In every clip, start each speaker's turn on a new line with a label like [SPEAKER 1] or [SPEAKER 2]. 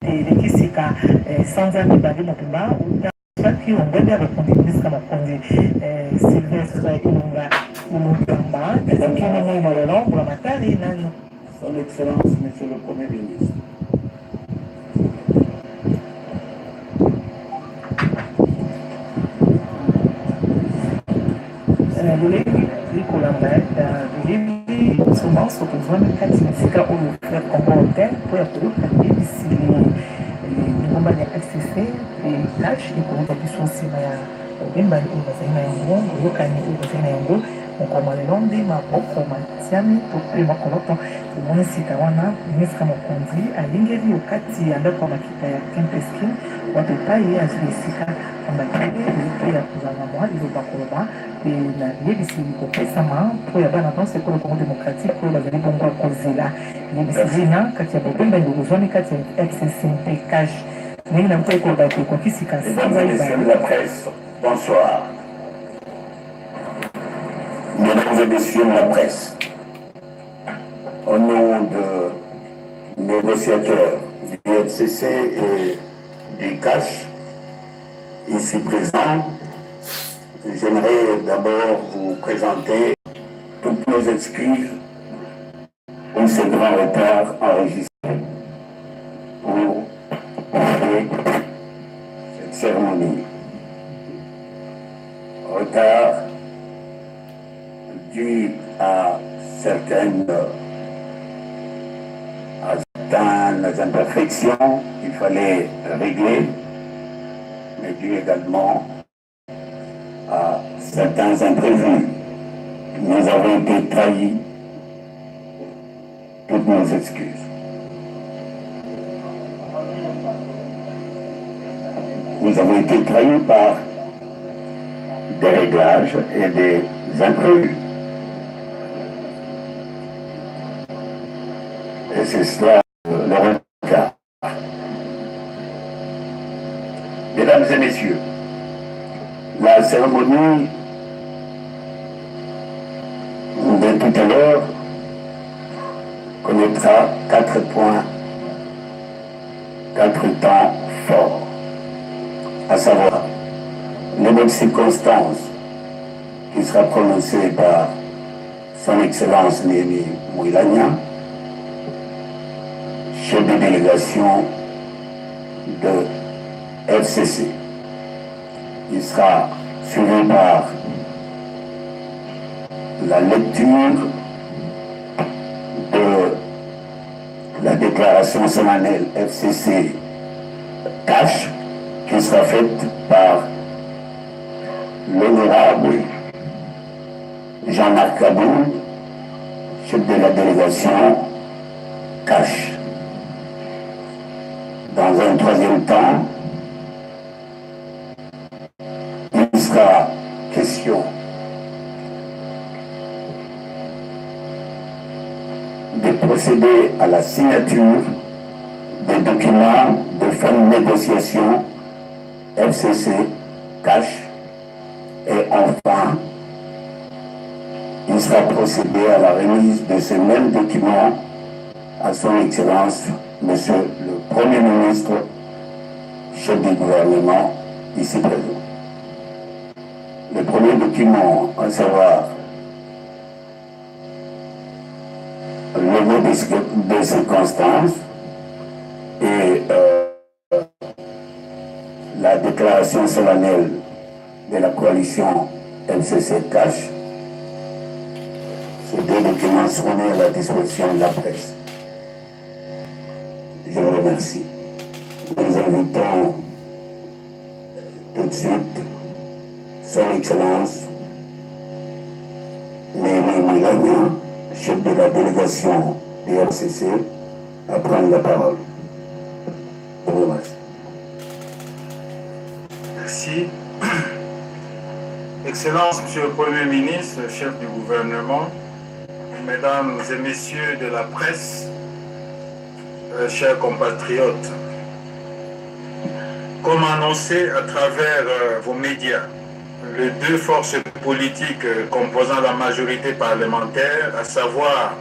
[SPEAKER 1] elekisika sanza mibale mobimba utaki ongeli abakonzi ministre makonzi Sylvestre Ilunga Ulugamba ezakini mwino lelo mbulamatali nano.
[SPEAKER 2] Son Excellence, Monsieur le Premier ministre.
[SPEAKER 1] Likolamba bilibi souvent sokuzwami kati na sika oyo frère Congo hotel po ya koyoka yebisi lingomba ya FCC cash ekoyoka biso nsima ya obembani oyo bazali na yango oyokani oyo bazali na yango mokoma lelo nde maboko matiami to mpe makoloto tomoni sika wana ministre mokonzi alingeli okati ya ndako ya makita ya Kempeskin wato epai azwi esika ambakeli pe ya kozanga mwa liloba koloba pe na yebisi kopesama mpo ya bana nyonso ekolo Congo démocratique oyo bazali bongo akozela yebisi zina kati ya bobemba ndozwami kati ya FCC mpe cash ndenge na mpo ekoloba ete ekokisika sanza
[SPEAKER 2] bonsoir. Mesdames et messieurs de la presse, au nom de négociateurs du FCC et du CACH, ici présents, j'aimerais d'abord vous présenter toutes nos excuses pour ce grand retard enregistré pour cette cérémonie. Retard dû à certaines imperfections qu'il fallait régler, mais dû également à certains imprévus. Nous avons été trahis, toutes nos excuses. Nous avons été trahis par des réglages et des imprévus. Et c'est cela le retard. Mesdames et messieurs, la cérémonie de tout à l'heure connaîtra 4 points, 4 temps forts, à savoir les bonnes circonstances qui sera prononcée par son Excellence Némi Mouilagna, chef de délégation de FCC. Il sera suivi par la lecture de la déclaration solennelle FCC cash qui sera faite par l'honorable Jean-Marc Kaboul, chef de la délégation cash. Dans un troisième temps, il sera question de procéder à la signature des documents de fin de négociation FCC cash et enfin il sera procédé à la remise de ces mêmes documents à son Excellence Monsieur le Premier ministre, chef du gouvernement ici présent. Le premier document, à savoir le mot des circonstances et la déclaration solennelle de la coalition MCC Cash. Ces deux documents seront mis à la disposition de la presse. Je vous remercie. Nous invitons tout de suite son Excellence Némi Mouilagna, chef de la délégation du FCC, à prendre la parole. Je vous remercie.
[SPEAKER 3] Merci. Excellence, Monsieur le Premier ministre, chef du gouvernement, Mesdames et Messieurs de la presse, chers compatriotes, comme annoncé à travers vos médias, les deux forces politiques composant la majorité parlementaire, à savoir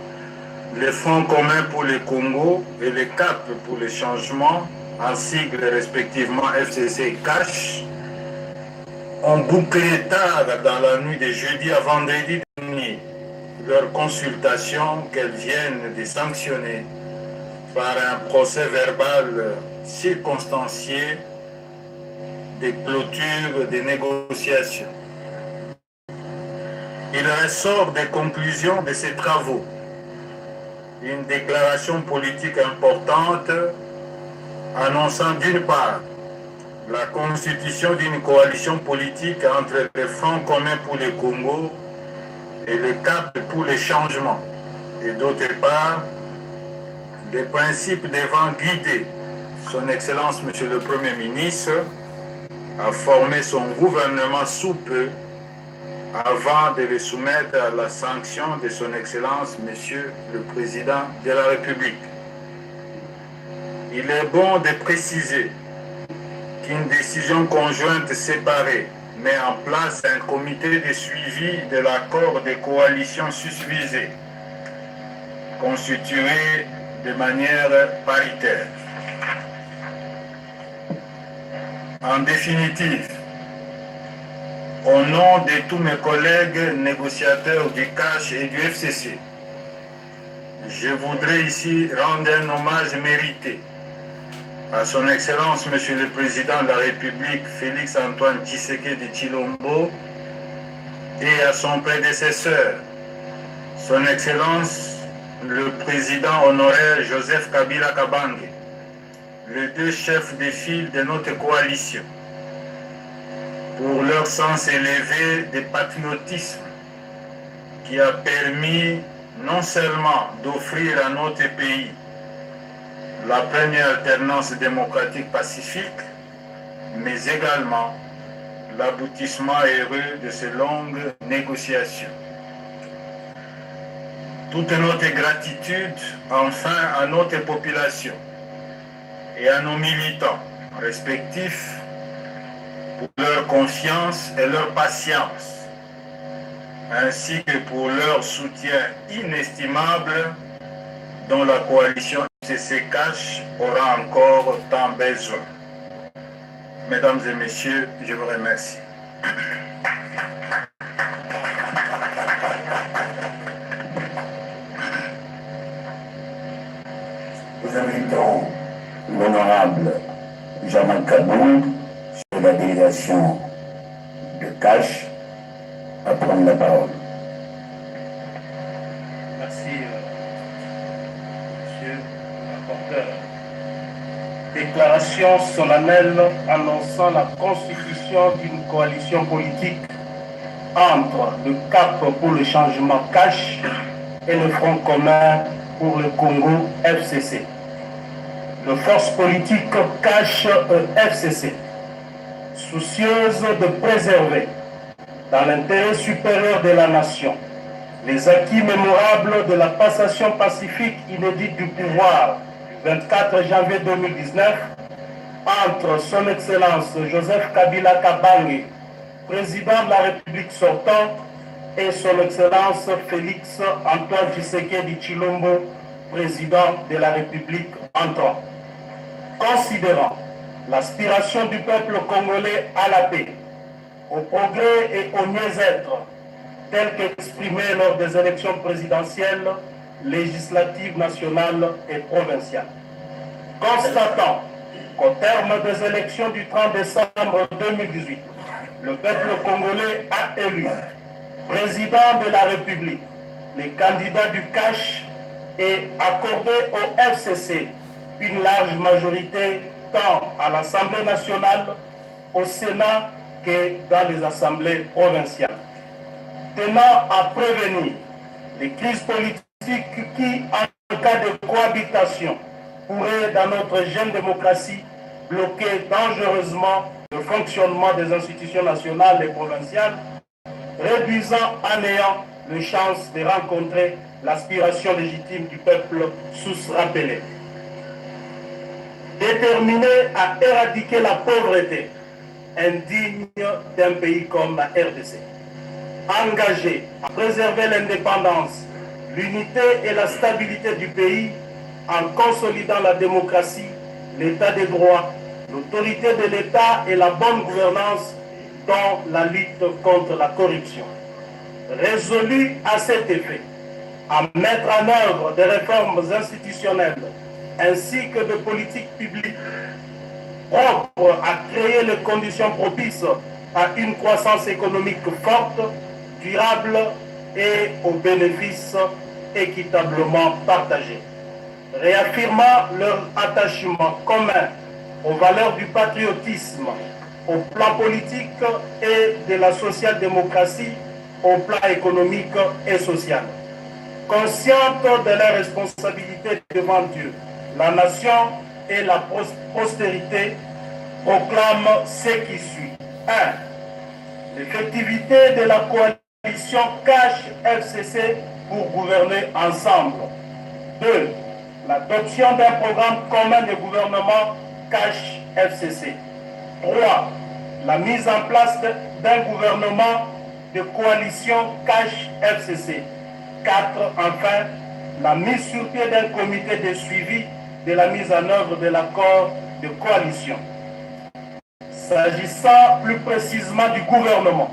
[SPEAKER 3] les Fonds communs pour le Congo et les CAP pour les changements, en sigle respectivement FCC et CASH, ont bouclé tard dans la nuit de jeudi à vendredi dernier leur consultation qu'elles viennent de sanctionner par un procès verbal circonstancié de clôture des négociations. Il ressort des conclusions de ces travaux une déclaration politique importante annonçant d'une part la constitution d'une coalition politique entre le Front commun pour le Congo et le Cap pour les changements, et d'autre part des principes devant guider son Excellence Monsieur le Premier ministre à former son gouvernement sous peu avant de le soumettre à la sanction de son Excellence Monsieur le Président de la République. Il est bon de préciser qu'une décision conjointe séparée met en place un comité de suivi de l'accord de coalition susvisé, constitué de manière paritaire. En définitive, au nom de tous mes collègues négociateurs du CASH et du FCC, je voudrais ici rendre un hommage mérité à son Excellence Monsieur le Président de la République Félix-Antoine Tshisekedi Tshilombo et à son prédécesseur, son Excellence le Président honoraire Joseph Kabila Kabange, les deux chefs de file de notre coalition, pour leur sens élevé de patriotisme qui a permis non seulement d'offrir à notre pays la première alternance démocratique pacifique, mais également l'aboutissement heureux de ces longues négociations. Toute notre gratitude enfin à notre population et à nos militants respectifs pour leur confiance et leur patience, ainsi que pour leur soutien inestimable dont la coalition FCC CASH aura encore tant besoin. Mesdames et messieurs, je vous remercie.
[SPEAKER 2] Nous invitons l'honorable Jean-Marc Kaboul, sur la délégation de CASH, à prendre la parole.
[SPEAKER 4] Merci, monsieur le rapporteur. Déclaration solennelle annonçant la constitution d'une coalition politique entre le CAP pour le changement CASH et le Front commun pour le Congo FCC. Les forces politiques CASH et FCC, soucieuses de préserver, dans l'intérêt supérieur de la nation, les acquis mémorables de la passation pacifique inédite du pouvoir du 24 janvier 2019 entre son Excellence Joseph Kabila Kabange, président de la République sortant, et son Excellence Félix Antoine Tshisekedi Tshilombo, président de la République entrant. Considérant l'aspiration du peuple congolais à la paix, au progrès et au mieux-être, tel qu'exprimé lors des élections présidentielles, législatives, nationales et provinciales. Constatant qu'au terme des élections du 30 décembre 2018, le peuple congolais a élu président de la République, les candidats du CASH, et accordé au FCC une large majorité tant à l'Assemblée nationale, au Sénat que dans les assemblées provinciales. Tenant à prévenir les crises politiques qui, en cas de cohabitation, pourraient, dans notre jeune démocratie, bloquer dangereusement le fonctionnement des institutions nationales et provinciales, réduisant à néant les chances de rencontrer l'aspiration légitime du peuple sous-rappelé. Déterminé à éradiquer la pauvreté indigne d'un pays comme la RDC, engagé à préserver l'indépendance, l'unité et la stabilité du pays en consolidant la démocratie, l'état des droits, l'autorité de l'État et la bonne gouvernance dans la lutte contre la corruption. Résolu à cet effet à mettre en œuvre des réformes institutionnelles ainsi que de politiques publiques propres à créer les conditions propices à une croissance économique forte, durable et aux bénéfices équitablement partagés. Réaffirmant leur attachement commun aux valeurs du patriotisme, au plan politique et de la social-démocratie, au plan économique et social. Consciente de leurs responsabilités devant Dieu, la nation et la postérité proclament ce qui suit. 1. L'effectivité de la coalition CASH-FCC pour gouverner ensemble. 2. L'adoption d'un programme commun de gouvernement CASH-FCC. 3. La mise en place d'un gouvernement de coalition CASH-FCC. 4. Enfin, la mise sur pied d'un comité de suivi de la mise en œuvre de l'accord de coalition. S'agissant plus précisément du gouvernement,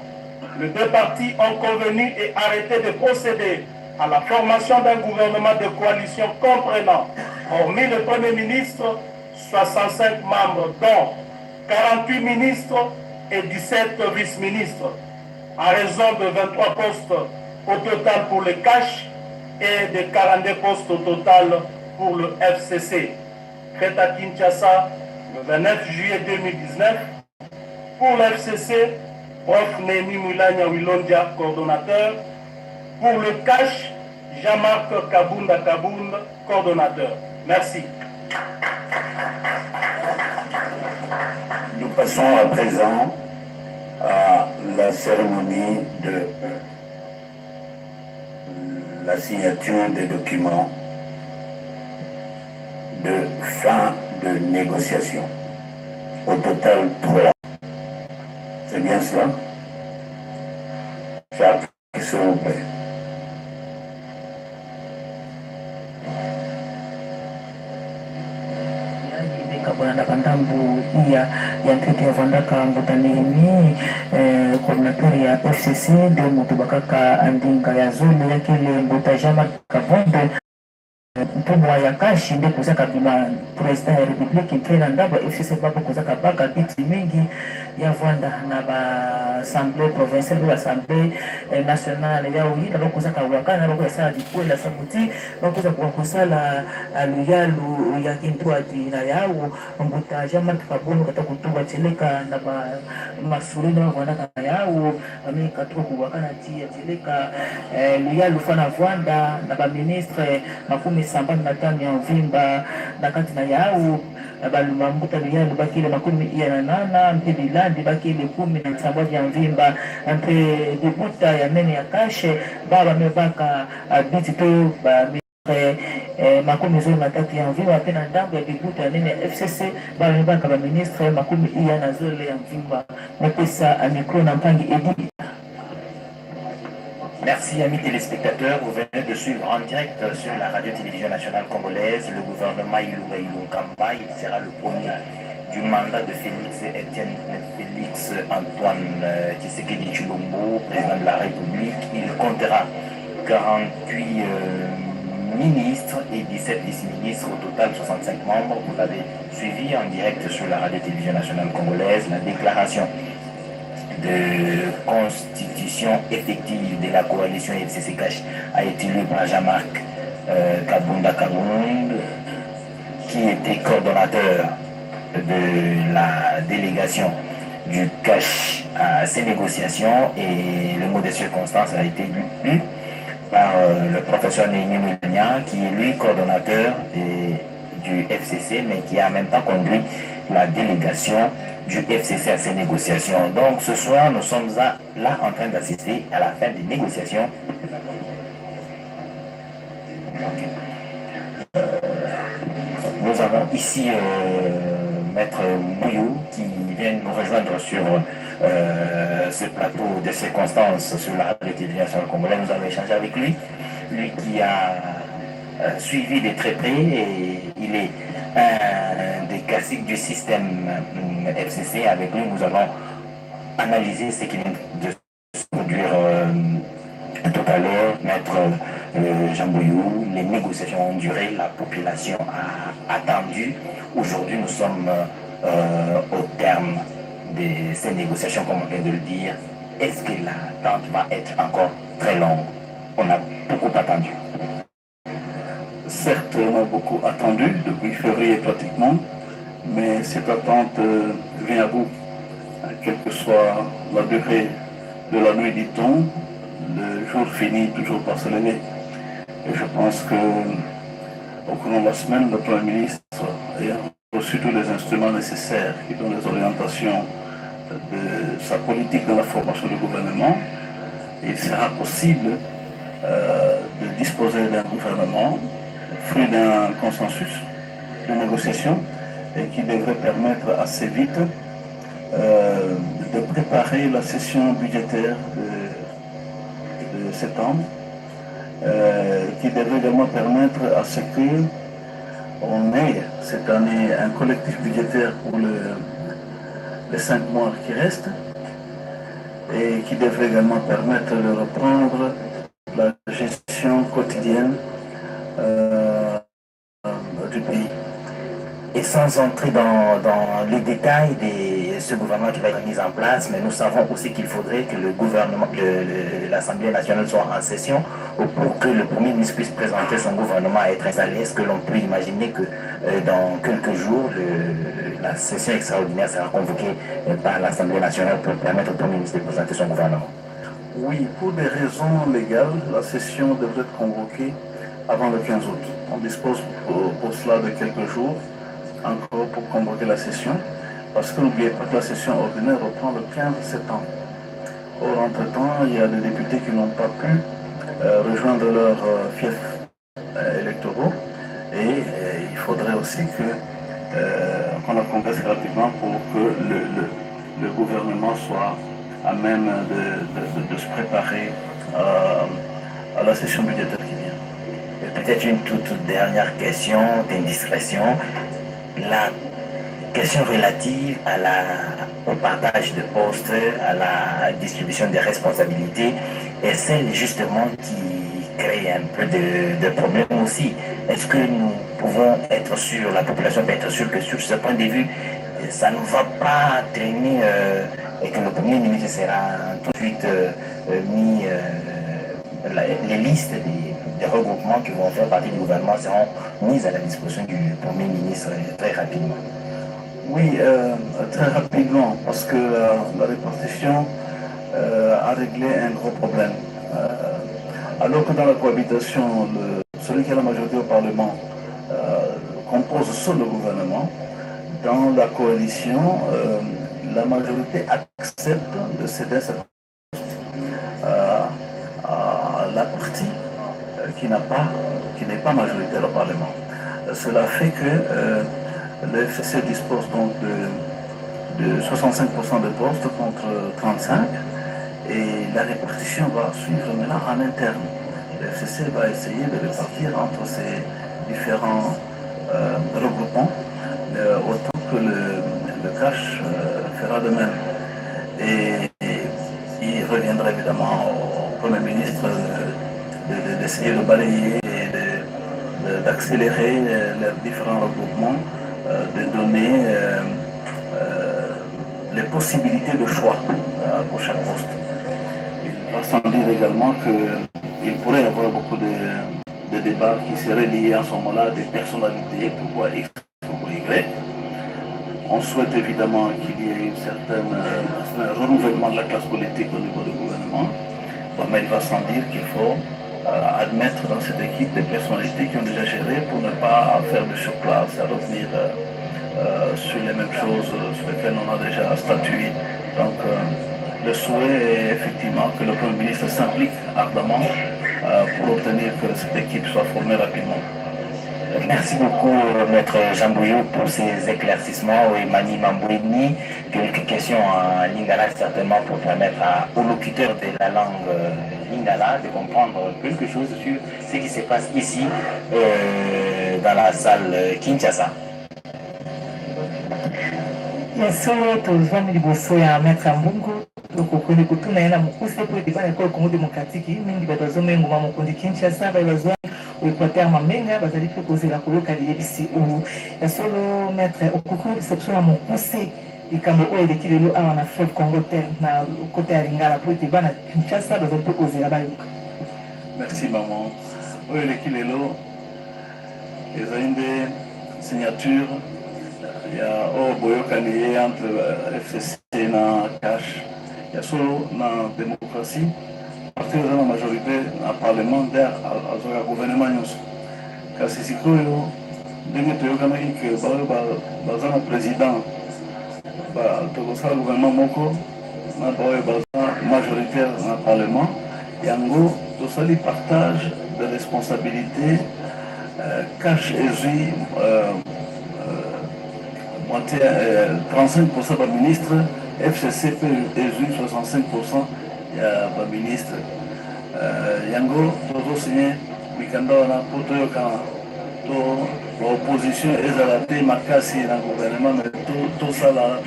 [SPEAKER 4] les deux partis ont convenu et arrêté de procéder à la formation d'un gouvernement de coalition comprenant, hormis le Premier ministre, 65 membres, dont 48 ministres et 17 vice-ministres, à raison de 23 postes au total pour le CASH et de 42 postes au total pour le FCC. Fait à Kinshasa le 29 juillet 2019. Pour le FCC, Prof. Némi Moulania Wilondia, coordonnateur. Pour le CASH, Jean-Marc Kabunda Kabound, coordonnateur. Merci.
[SPEAKER 2] Nous passons à présent à la cérémonie de la signature des documents de fin de négociation. Au total, 3. C'est bien cela? Jacques, s'il vous plaît.
[SPEAKER 1] Kabwana Bandambu ya ntete ya Vandaka Mbutanini coordinateur ya FCC de Mutubakaka Andinga ya zone yake ile Mbutajama Kabonde mkubwa ya kashi ndio kuzaka bima president ya republiki tena ndaba FCC babo kuzaka baka biti mingi ya Vanda na ba assemblée provinciale ba assemblée nationale ya uida bakuzaka wakana bakusala dikwela sabuti bakuza kukusala aluyalu ya kintwati na yao mbuta jama tukabonu katakutuba teleka na ba masulina Vanda yao ami katuko kuwakana tia teleka luyalu fana Vanda na ba ministre makumi sambani na tano ya Mvimba na kati na yao balumambuta luyalu bakile makumi iya na nana mpili landi bakile 10 na sambani ya Mvimba mpe dibuta ya mene ya kashe baba mebaka biti to ba makumi zoni na tatu ya Mvimba pena ndambo ya dibuta ya mene ya FCC baba mebaka ba ministre makumi iya na zole ya Mvimba mepesa mikro na mpangi edi.
[SPEAKER 5] Merci amis téléspectateurs, vous venez de suivre en direct sur la radio-télévision nationale congolaise le gouvernement Ilunga Ilunkamba. Il sera le premier du mandat de Félix Antoine Tshisekedi Tshilombo, président de la République. Il comptera 48 ministres et 17 vice-ministres, au total 65 membres. Vous l'avez suivi en direct sur la radio-télévision nationale congolaise. La déclaration de constitution effective de la coalition FCC-CASH a été lue par Jean-Marc Kabunda Kabound, qui était coordonnateur de la délégation du CASH à ces négociations, et le mot de circonstance a été lu par le professeur Némi Moulania, qui est lui coordonnateur du FCC, mais qui a en même temps conduit la délégation du FCC à ces négociations. Donc ce soir, nous sommes là en train d'assister à la fin des négociations. Nous avons ici Maître Mouyou qui vient nous rejoindre sur ce plateau de circonstances sur la radio-télévision congolaise. Nous avons échangé avec lui qui a suivi de très près, et il est un des classiques du système FCC. Avec lui, nous allons analyser ce qui vient de se produire tout à l'heure, Maître Jean Bouyou. Les négociations ont duré, la population a attendu. Aujourd'hui, nous sommes au terme de ces négociations, comme on vient de le dire. Est-ce que l'attente va être encore très longue? On a beaucoup attendu.
[SPEAKER 6] Certes, on a beaucoup attendu, depuis février pratiquement, mais cette attente vient à bout. Quelle que soit la durée de la nuit, dit-on, le jour finit toujours par se lever. Et je pense qu'au cours de la semaine, le Premier ministre a reçu tous les instruments nécessaires qui donnent les orientations de sa politique dans la formation du gouvernement. Il sera possible de disposer d'un gouvernement fruit d'un consensus de négociation et qui devrait permettre assez vite de préparer la session budgétaire de septembre, qui devrait également permettre à ce qu'on ait cette année un collectif budgétaire pour les 5 mois qui restent et qui devrait également permettre de reprendre la gestion quotidienne du pays.
[SPEAKER 5] Et sans entrer dans les détails de ce gouvernement qui va être mis en place, mais nous savons aussi qu'il faudrait que le gouvernement, l'Assemblée nationale soit en session pour que le Premier ministre puisse présenter son gouvernement et être installé. Est-ce que l'on peut imaginer que dans quelques jours, la session extraordinaire sera convoquée par l'Assemblée nationale pour permettre au Premier ministre de présenter son gouvernement?
[SPEAKER 6] Oui, pour des raisons légales, la session devrait être convoquée avant le 15 août. On dispose pour cela de quelques jours encore pour convoquer la session, parce que n'oubliez pas que la session ordinaire reprend le 15 septembre. Or, entre-temps, il y a des députés qui n'ont pas pu rejoindre leurs fiefs électoraux et il faudrait aussi qu'on la congresse rapidement pour que le gouvernement soit à même de se préparer à la session budgétaire qui vient.
[SPEAKER 5] Peut-être une toute dernière question d'indiscrétion. La question relative au partage de postes, à la distribution des responsabilités, est celle justement qui crée un peu de problèmes aussi. Est-ce que nous pouvons être sûrs, la population peut être sûre que sur ce point de vue, ça ne va pas traîner et que le Premier ministre sera tout de suite mis, les listes des regroupements qui vont faire partie du gouvernement seront mises à la disposition du Premier ministre très rapidement?
[SPEAKER 6] Oui, très rapidement, parce que la répartition a réglé un gros problème. Alors que dans la cohabitation, celui qui a la majorité au Parlement compose seul le gouvernement, dans la coalition, la majorité accepte de céder sa à la partie qui n'est pas majoritaire au Parlement. Cela fait que le FCC dispose donc de 65% de postes contre 35%, et la répartition va suivre maintenant en interne. Le FCC va essayer de répartir entre ces différents regroupements, autant que le cash fera de même. Et il reviendra évidemment au Premier ministre d'essayer de balayer et d'accélérer les différents regroupements, de donner les possibilités de choix pour chaque poste. Il va sans dire également qu'il pourrait y avoir beaucoup de débats qui seraient liés à ce moment-là à des personnalités, pourquoi X, pourquoi Y. On souhaite évidemment qu'il y ait un renouvellement de la classe politique au niveau du gouvernement, mais il va sans dire qu'il faut admettre dans cette équipe des personnalités qui ont déjà géré pour ne pas faire de surplace, à revenir sur les mêmes choses sur lesquelles on a déjà statué. Donc le souhait est effectivement que le Premier ministre s'implique ardemment pour obtenir que cette équipe soit formée rapidement.
[SPEAKER 5] Merci beaucoup, Maître Jean Bouyou, pour ces éclaircissements. Oui, Mani Mambouini, quelques questions en lingala, certainement pour permettre aux locuteurs de la langue lingala de comprendre quelque chose sur ce qui se passe ici dans la salle Kinshasa.
[SPEAKER 1] Yasolo tozwami liboso ya maître Mbungu tokokoli kutuna ye na mokuse po ete bana ekolo Congo démocratique mingi bato bazomengo mokonzi Kinshasa baye bazwa Équateur Mamenga bazali mpe kozela koyoka liyebisi oyo yasolo maître okoki biso biso na mokuse likambo oyo eleki lelo awa na fleuve Congo te na kota ya Lingala po ete bana Kinshasa bazali mpe kozela bayoka.
[SPEAKER 6] Merci maman. Oyo eleki lelo ezali nde signature ya oyo boyokani ye entre FCC na cash ya solo na démocratie parti oza na majorité na parlementaire azoka gouvernement nyonso kasi sikoyo ndenge toyokanaki ke baoyo baza na président tokosala gouvernement moko na baoyo baza majoritaire na parlement yango tosali partage de responsabilité cash ezwi 35% de ministre, FCC est 65% de ministre. Yango, tout signé, Mikandona, l'opposition est à la démarcation dans le gouvernement, mais tout ça là,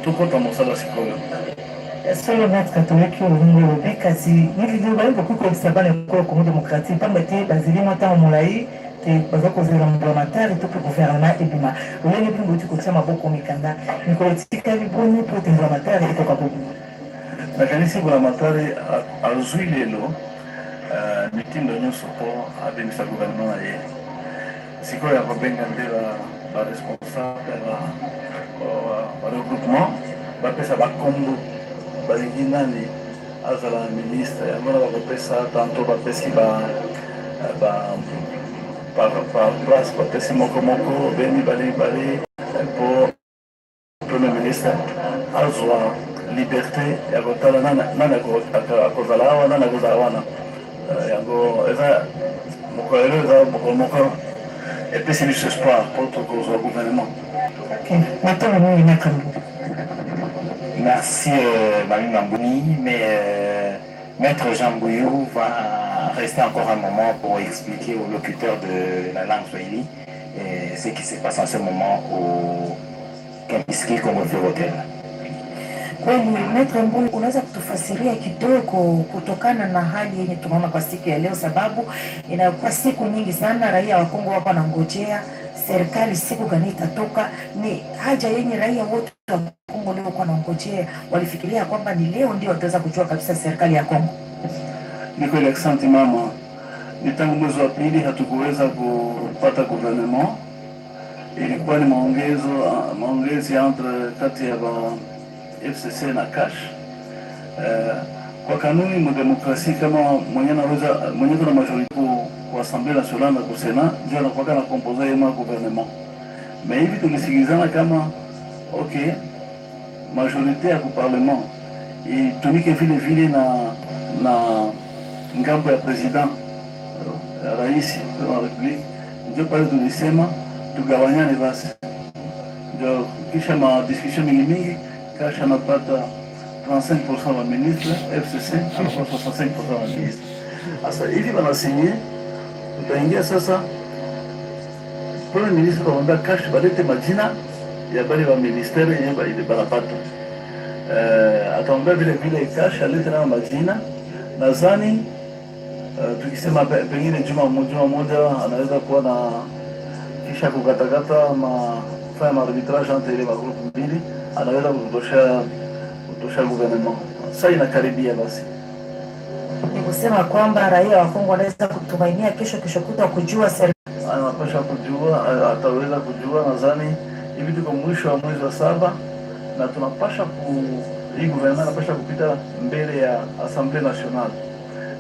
[SPEAKER 6] tout compte à mon salaire.
[SPEAKER 1] Solo maître catholique au Bekasi, il y a beaucoup comme ça dans le Congo démocratique, pas mettre Basile Mata au Moulaï. Baza kozela mbulamatari to pe gouvernement ebima olenge mpe ngoti kotia maboko mikanda mikolo tikali boni po te mbulamatari ekoka bobu
[SPEAKER 6] nakanisi mbulamatari azwi lelo mitindo nyonso mpo abimisa gouvernement na ye sikoyo akobenga nde baresponsable baregroupement bapesa bakombo balingi nani azala na ministre yango na bakopesa tanto bapesi par place bapesi moko beni bali pour premier ministre azwa liberté ya kotala nani akozala awa nani akozala wana yango eza mokolo lelo eza mokolo moko epesi biso espoir mpo tokozwa gouvernement.
[SPEAKER 5] Merci Mami Mambouni, mais Maître Jean Bouyou va rester encore un moment pour expliquer aux locuteurs de la langue swahili ce qui se passe en ce moment au Kempinski Congo Hotel.
[SPEAKER 7] Kweli Maître Mbulu, unaweza kutufasiria kidogo kutokana na hali yenye tunaona kwa siku ya leo, sababu inakuwa siku nyingi sana raia wa Kongo hapa wanangojea serikali siku gani itatoka. Ni haja yenye raia wote wa Kongo leo kwa wanangojea, walifikiria kwamba ni leo ndio wataweza kujua kabisa serikali ya Kongo.
[SPEAKER 6] Ni kweli, asante mama. Ni tangu mwezi wa pili hatukuweza kupata gouvernement. Ilikuwa ni maongezi entre kati ya FCC na cash. Kwa kanuni mu demokrasi kama mwenye na majorité kwa Assemblée nationale na kwa Sénat ndio anakuwa na composer yema gouvernement. Mais hivi tulisikilizana kama okay, majorité ya parlement itumike vile na ngambo ya president rais wa republique, ndio pale tulisema tugawanyane basi. Ndio kisha ma discussion mingi Cash anapata 35% wa ministre, FCC anapata 65% wa ministre. Sasa hivi wanasinye, tutaingia sasa premier ministre kaomba Cash balete majina ya bali wa ministeri yenye banapata. Ataomba vile Cash alete na majina. Nadhani tukisema pengine juma moja anaweza kuwa na kisha kukatakata fanya arbitrage entre ile magrupu mbili, anaweza kutosha gouvernement. Sasa inakaribia basi.
[SPEAKER 7] Ni kusema kwamba raia wa Kongo wanaweza kutumainia kesho kutwa kujua serikali.
[SPEAKER 6] Anapasha kujua, ataweza kujua. Nadhani hivi tuko mwisho wa mwezi wa 7 na tunapasha hii gouvernement inapasha kupita mbele ya Assemblée nationale.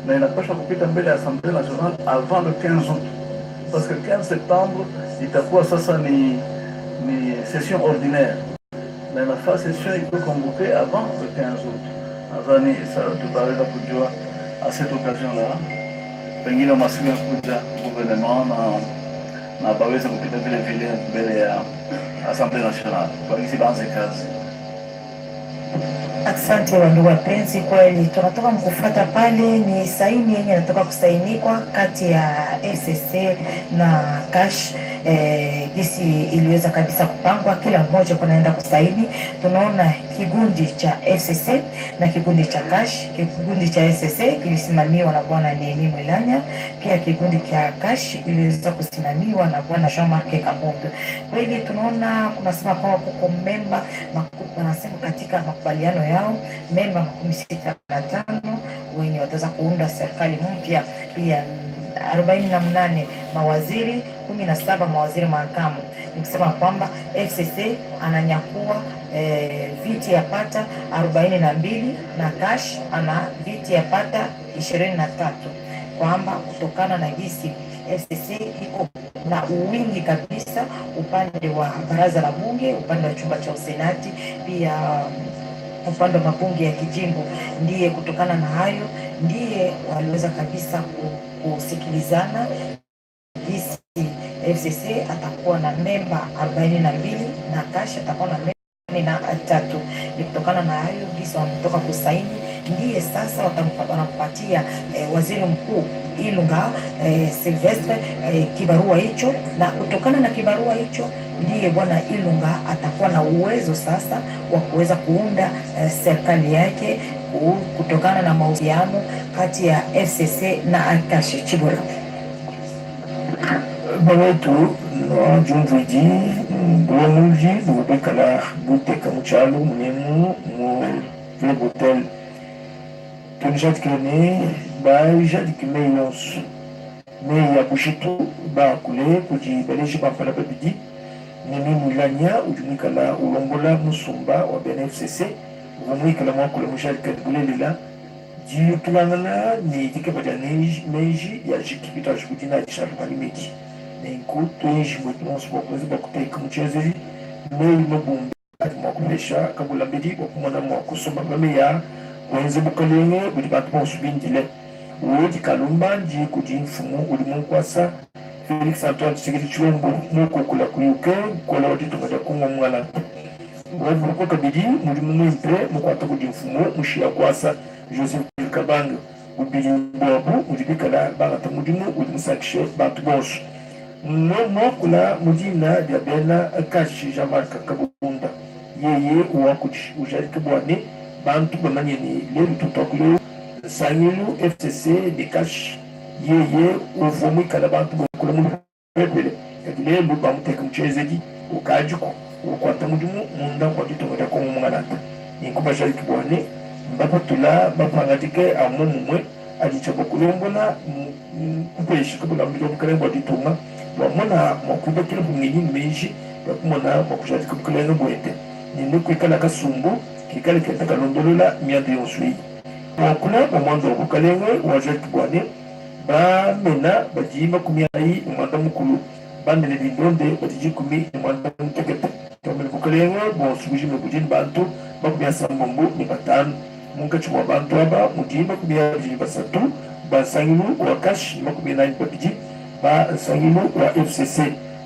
[SPEAKER 6] Na inapasha kupita mbele ya Assemblée nationale avant le 15 août. Parce que 15 septembre itakuwa sasa ni session ordinaire. Na inafaa session iko convoquée avant le 15 août. Nadhani tutaweza kujua à cette occasion-là. Pengine masiku ya kuja gouvernement na baweza kupita vile mbele ya Assemblée nationale. Kwa hiyo baanze kazi.
[SPEAKER 7] Asante wandugu wapenzi, kweli tunatoka mkufuata pale ni saini yenye natoka kusainikwa kati ya FCC na Cash. Gisi iliweza kabisa kupangwa, kila mmoja kunaenda kusaini. Tunaona kigundi cha FCC na kigundi cha Cash. Kigundi cha FCC kilisimamiwa na bwana Nehemi Mwilanya, pia kigundi cha Cash iliweza kusimamiwa na bwana Jean-Marc Kabondo. Kweli tunaona kunasema kwa kuko memba wanasema katika makubaliano yao memba 65 wenye wataweza kuunda serikali mpya, pia 48 mawaziri, 17 mawaziri makamu. Nikisema kwamba FCC ananyakua viti ya pata 42 na Cash ana viti ya pata 23, kwamba kutokana na gisi FCC iko na uwingi kabisa upande wa baraza la bunge, upande wa chumba cha usenati, pia upande wa mabunge ya kijimbo. Ndiye kutokana na hayo ndiye waliweza kabisa kusikilizana gisi FCC atakuwa na memba 42 na Cash atakuwa na memba 3. Ni kutokana na hayo gisi wametoka kusaini, ndiye sasa wanampatia waziri mkuu Ilunga Silvestre kibarua hicho, na kutokana na kibarua hicho ndiye bwana Ilunga atakuwa na uwezo sasa wa kuweza kuunda serikali yake kutokana na mahusiano kati ya FCC na Cash. Chibora
[SPEAKER 8] bawetu no jumviji bwamulji bubekala buteka muchalo munemu mu vlebotel tunjadikene bajadikime yonsu me ya bushitu bakule kuji beleji bafala babidi Nehemi Mwilanya ujumikala ulongola musumba wa BNFCC umwikala mwakule mujadikene bulelela jiyo tulangana ni dikabada neji ya jikipita jikudina jisharumali meji nenku tuenji mwetunonsu wakwezi bakuteka mchezeri mei mabumbi ati mwakumesha kabula mbedi wakumona mwakusomba mame ya wenze bukalenge budi bantu bonsubindile uodi kalumba nji kudi mfumu udi mwankwasa Felix Antoine Tshisekedi Tshilombo mwokokula kuyuke kola wadi tumada kunga mwala wavu kwa kabidi mudi mwempe mwakwata kudi mfumu mshia kwasa Joseph Kabanga ubili mbobu mudi bikala bagata mudimu udi msakishe bantu bonsu mwokula mudina diabena Cash Jean-Marc Kabunda yeye uwakuji ujarike bwane bantu bamanyeni lelu tutokulu sangilu FCC de Cash yeye uvomu ikala bantu bokula mu pepele lelu bamuteka mchezedi ukajiko ukwata mudimu munda kwa ditonga ko mwanata inkuba jarike bwane mbapatula bapangatike amumwe adichabo kulombola mpeshe kabula mbilo bukalembo ditonga wamona mwakuba kile bumini meji wakumona mwakujatika bukalenga bwete ninde kwikala kasumbu kikale ketaka londolola miande yonsui wakula omwanza obukalenga wajaki bwane bamena bajima kumiayi omwanda mukulu bamene bindonde batiji kumi omwanda mutekete tomele bukalenga bonsubuji mebujini bantu bakumia sambombo ni batanu munkachi mwa bantu aba mujima kumia bajini basatu basangilu wa Cash ni makumia nani babiji basangilu wa FCC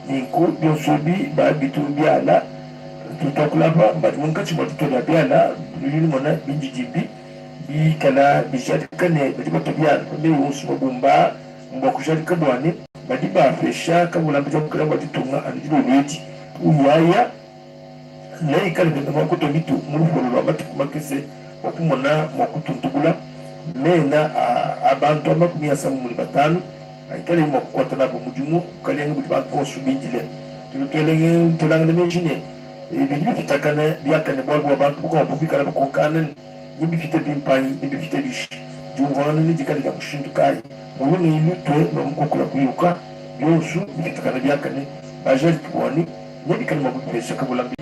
[SPEAKER 8] ninku bionsobi babitu biala tutakulaba mbadmunkachi mwatutola biala lulili mwana binjijibi bikala bijadikane badibato biala mbele yonsu mabumba mbakujadika bwane badiba fesha kabula mbijamukala mbaditunga anijilo lweti uyaya naikale benda mwakuto bitu mulufololo abatiku makese wakumona mwakutuntugula mena abantu amakumi asamu muli batanu aikale mwakukwata nabo mudimu kukalenga budi bantu bonsubindile tulutwelenge tulangane mejine ibintu bitakana byakane bwabo abantu bukwa bubikala bukonkana nibifite bimpanyi nibifite bishi jumvana nijikali ya kushindukai mulungi ilutwe nomukokula kuyuka yonsu bitakana byakane bajali kubwani nibikali mabupesha kabulambi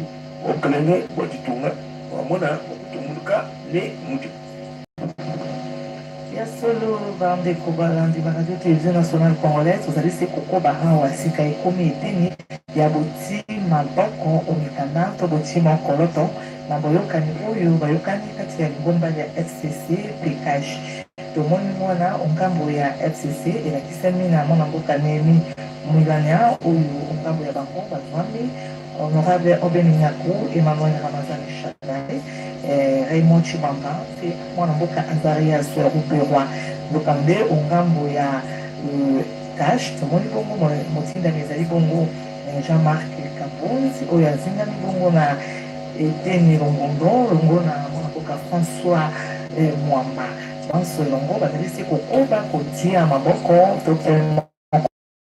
[SPEAKER 8] okalenge bwajitunga wamona okutumuluka ne mudimu
[SPEAKER 1] solo bande kubalandi baradio télévision nationale congolaise ozali se kokoba awa sika ekomi eteni ya boti maboko omikanda to boti mokoloto na boyokani oyo bayokani kati ya lingomba ya FCC pe Cash. Tomoni mwana ongambo ya FCC elakisami na mwana mboka Nehemi Mwilanya oyo ongambo ya bango bavandi honorable Obeninyaku Emmanuel Ramazani Chadai Raymond Chibamba pe mwana mboka Azarias Ruperwa ndokambe ongambo ya cash tomoni bongo motindami ezali bongo Jean-Marc Kabonzi oyo azingami bongo na Eteni Longondo longo na mwana mboka François Mwamba banso elongo bazali se kokoba kotia maboko to pe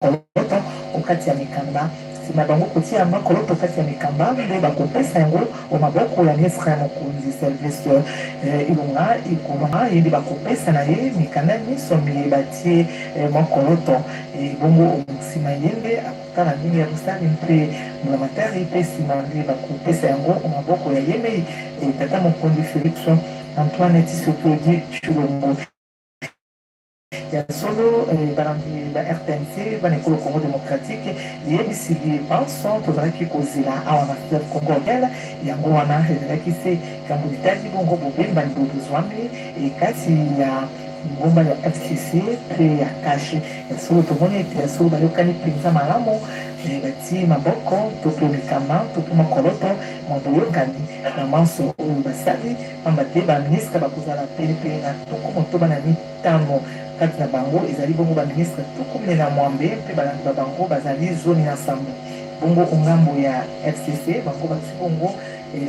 [SPEAKER 1] mokoloto okati ya mikanda nsima bango kotia makoloto kati ya mikamba nde bakopesa yango maboko ya ministre ya mokonzi service ilunga ikolonga ye nde bakopesa na ye mikanda nyonso batie makoloto bongo nsima ye nde akotala ndenge ya kosali mpe mbulamatari mpe nsima nde bakopesa yango maboko ya ye mpe tata mokonzi Félix Antoine Tshisekedi Tshilombo ya solo balandi ba RTNC bana ekolo Congo démocratique yebisili banso tozalaki kozela awa na fleuve Congo bela yango wana ezalaki se kambo litaki bongo bobemba libobozwami kati ya ngomba ya FCC mpe ya kashe ya solo tomoni ete ya solo bayokani mpenza malamu bati maboko to mpe mikama to mpe makoloto boyokani na manso oyo basali pamba te baministre bakozala pelepe na tokomo to bana mitano kati na bango ezali bongo baministre tukumi na mwambe mpe balandi bango bazali zoni na sambo bongo ongambo ya FCC bango bati bongo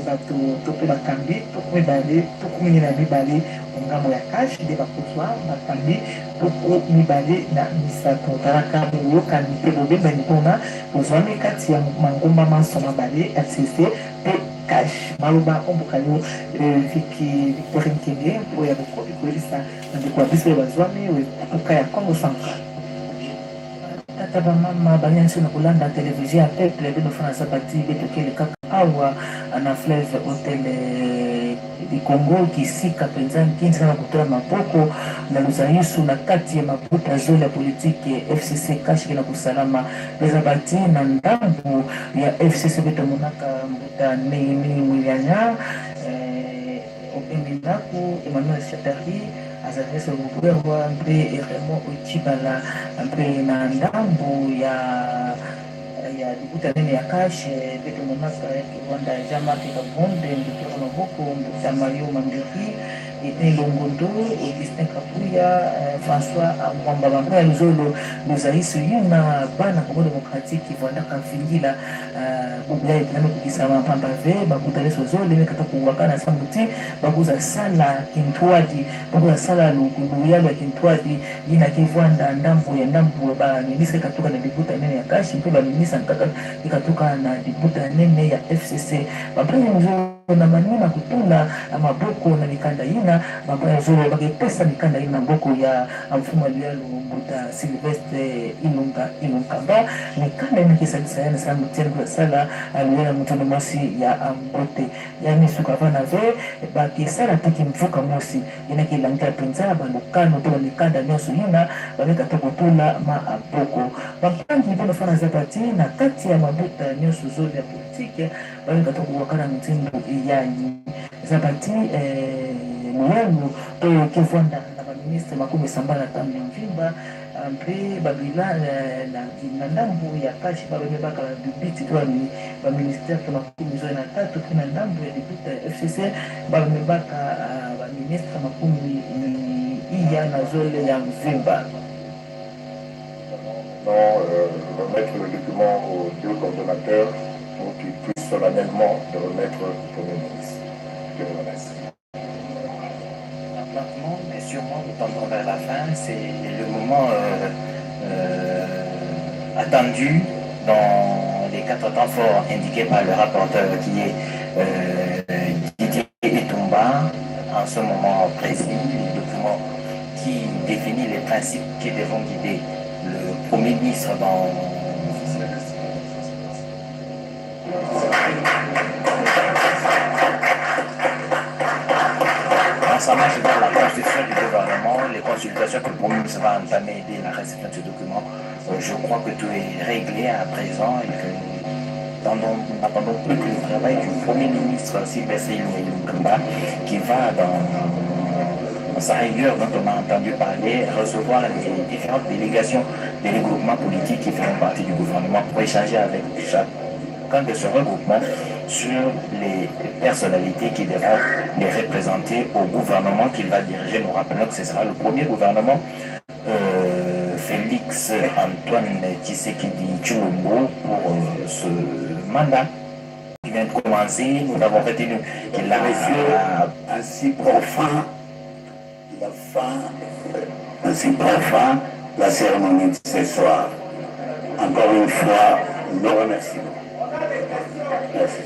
[SPEAKER 1] bato to mpe bakambi tukumi na mibale ongambo ya cash nde bakozwa bakambi tuku mibale na misato talaka boyokani mpe bobembani mpona bozwami kati ya mangomba manso mabale FCC mpe cash maloba omboka yo Victoire Nkenge oyo ya bokobi koyebisa na ndeko ya biso oyo bazwami oka ya Congo Central tata bamama banyansi na kolanda televizio ya peuple binofana sabati betokele kaka awa na fleuve hotel di Congo kisika penza nkinzi na kutola maboko na luzayisu na kati ya maputa zole ya politike FCC kashi na kusalama peza bati na ndambu ya FCC betomonaka mbuta Neimi Mwilianya Opeminaku Emmanuel Chatari Azarese Ruberwa mpe Raymond Ochibala mpe na ndambu ya dibuta nene ya kashe beto monaka ya Rwanda ya Jean-Marc Kabonde mbukero maboko mbuta Mario Mandeki Ete Longondo Augustin Kapuya François Mwamba Bamba Luzolo Luzaisu yuna bana Congo démocratique Rwanda Kafingila Bubla etaname kukisama pamba ve bakutaleso zole mekata kuwakana sambuti bakuza sala kintwadi bakuza sala luyalo ya kintwadi yina kivwanda ndambu ya ndambu ba ministre katuka na dibuta nene ya kashi mpe ba ministre kaka ikatuka na dibuta nene ya FCC bapanya mzolo na manina kutula maboko na mikanda ina bapanya mzolo bakipesa mikanda ina maboko ya mfumo lialo mbuta Sylvestre Ilunkamba mikanda ina kisalisa yana sambuti ya sala aliyana mtono mosi ya ambote yani sukavana ve bakisala tiki mfuka mosi ina kilanga penza balukano to mikanda nyoso yina bameka tokotula maboko bapangi bono fana zapati na kati ya mabuta nyoso zole ya politike bameka tokuwakana mtindo yani zapati muyanu to kivwanda na baministre makumi sambala tamu mvimba mpe babila na ndambu ya kashi babebaka bibiti to ni ba ministère to makumi zo na tatu kuna ndambu ya dibuta FCC babebaka ba ministre makumi iya na zole ya mvimba.
[SPEAKER 9] Remettre le document aux deux coordonnateurs pour qu'ils puissent solennellement le remettre au Premier ministre. Je vous remercie.
[SPEAKER 5] Mais sûrement, nous tendons vers la fin. C'est le moment attendu dans les 4 temps forts indiqués par le rapporteur qui est Didier Etumba. En ce moment précis, le document qui définit les principes qui devront guider le Premier ministre dans sa marche vers la constitution du gouvernement, les consultations que le Premier ministre va entamer dès la réception de ce document. Je crois que tout est réglé à présent et que nous n'attendons plus que le travail du Premier ministre Sylvestre Ilunkamba qui va dans sa rigueur dont on a entendu parler, recevoir les différentes délégations des regroupements politiques qui font partie du gouvernement pour échanger avec chacun de ce regroupement sur les personnes personnalités qui devront les représenter au gouvernement qu'il va diriger. Nous rappelons que ce sera le premier gouvernement Félix Antoine Tshisekedi Tshilombo pour ce mandat qui vient de commencer. Nous avons retenu qu'il a
[SPEAKER 2] ainsi profane la cérémonie de ce soir. Encore une fois, nous remercions. Merci.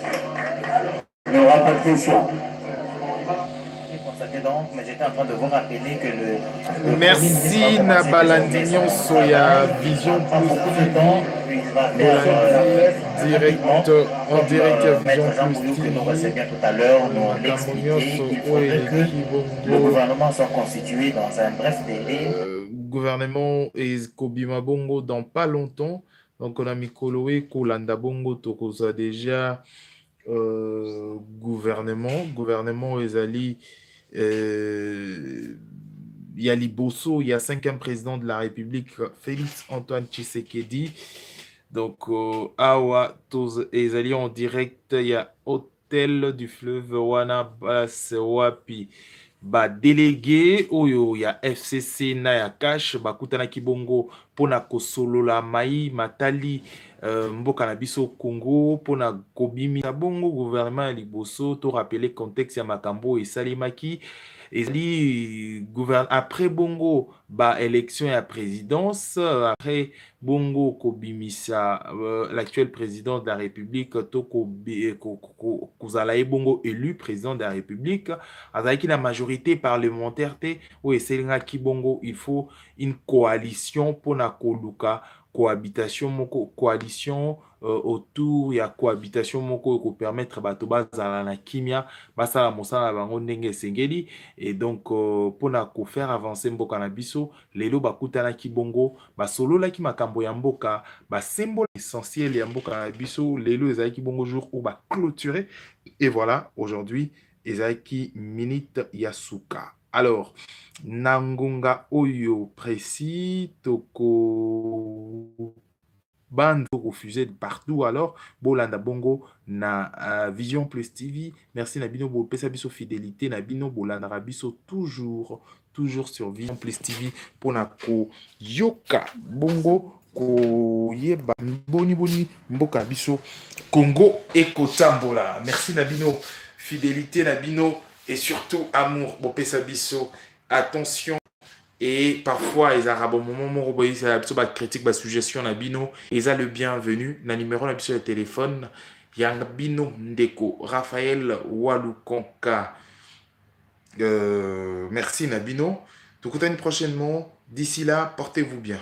[SPEAKER 2] Il n'y aura pas de questions.
[SPEAKER 5] Donc, mais j'étais en train de vous rappeler que le
[SPEAKER 10] merci Nabalandinho Soya Vision Plus direct en direct à Vision Plus
[SPEAKER 5] que nous recevions tout à l'heure, nous l'expliquer. Il faudrait que le gouvernement soit constitué dans un bref délai.
[SPEAKER 10] Gouvernement et Kobima Bongo dans pas longtemps. Donc on a Mikoloé, Kolanda Bongo, Tokoza déjà gouvernement Ezali. Il y a Liboso, il y a 5e président de la République, Félix Antoine Tshisekedi. Donc, Awa, Ezali en direct, il y a Hôtel du Fleuve, Wana, Wapi, délégué, Oyo, il y a FCC, Naya Cash, Bakutana Kibongo, Pona Kosolola, Maï, Matali, Mboka na biso Congo, Pona Kobimi, Bongo, gouvernement Liboso, to rappeler contexte ya Makambo et Salimaki. Et après Bongo, élection et à présidence, après Bongo Kobimisa, l'actuel président de la République, Toko Kozalae Bongo élu président de la République, avec la majorité parlementaire, oui, c'est Bongo, il faut une coalition pour la Koluka. Coalition autour, il y a cohabitation moko ko permettre batoba zala na kimia basala mosala bango ndenge sengeli et donc pour na ko faire avancer mboka na biso lelo bakutana ki bongo basolo la ki makambo ya mboka ba symbole essentiel ya mboka na biso lelo ezaki bongo jour où ba clôturer et voilà aujourd'hui ezaki minute yasuka. Alors, Nangunga Oyo précis, Toko Bando refusé de partout. Alors, Bolanda Bongo na Vision Plus TV. Merci Nabino Bo pesa biso fidélité Nabino Bolanda Rabiso toujours sur Vision Plus TV pour na ko yoka Bongo ko yeba boni mboka biso Congo et Kotambola. Merci Nabino fidélité Nabino. Et surtout, amour, bopesa biso, attention. Et parfois, les arabes, au moment où ils ont critique, des suggestions, ils ont le bienvenu. Le numéro de téléphone, Yangabino Ndeko, Raphaël Walukonka. Merci Nabino. Tout prochainement. D'ici là, portez-vous bien.